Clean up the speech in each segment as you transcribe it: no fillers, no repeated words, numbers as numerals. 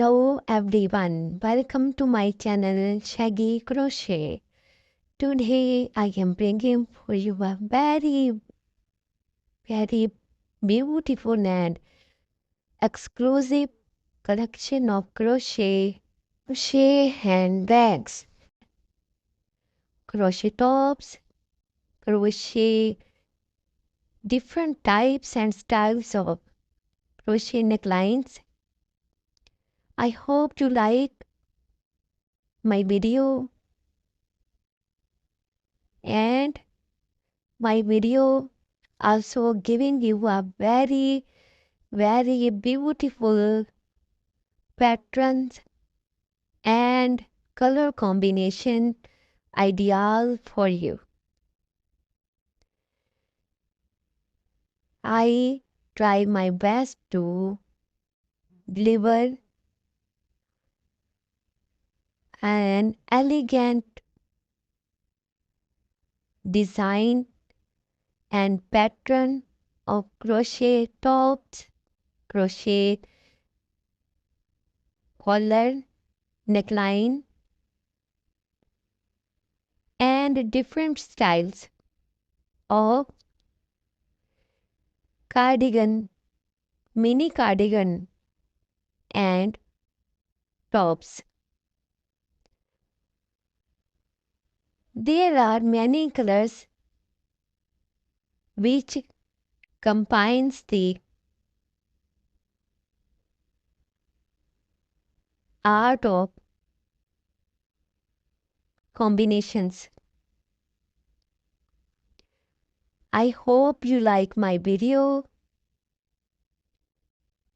Hello everyone, welcome to my channel Shaggy Crochet. Today I am bringing for you a very beautiful and exclusive collection of crochet handbags, crochet tops, crochet different types and styles of crochet necklines. I hope you like my video and my video also giving you a very beautiful patterns and color combination ideal for you. I try my best to deliver an elegant design and pattern of crochet tops, crochet collar, neckline, and different styles of cardigan, mini cardigan, and tops. There are many colors which combines the art of combinations. I hope you like my video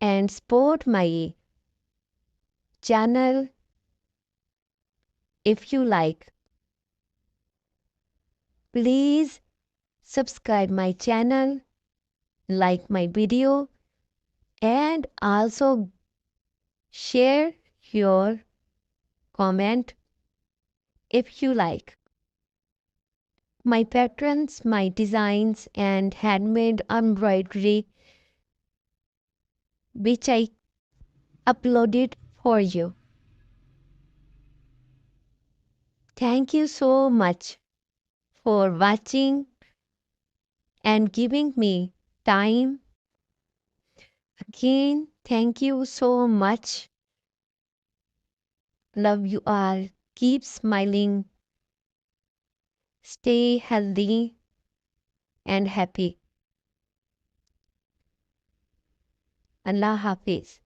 and support my channel if you like. Please subscribe my channel, like my video, and also share your comment if you like. My patterns, my designs and handmade embroidery which I uploaded for you. Thank you so much for watching and giving me time. Again, thank you so much. Love you all. Keep smiling. Stay healthy and happy. Allah Hafiz.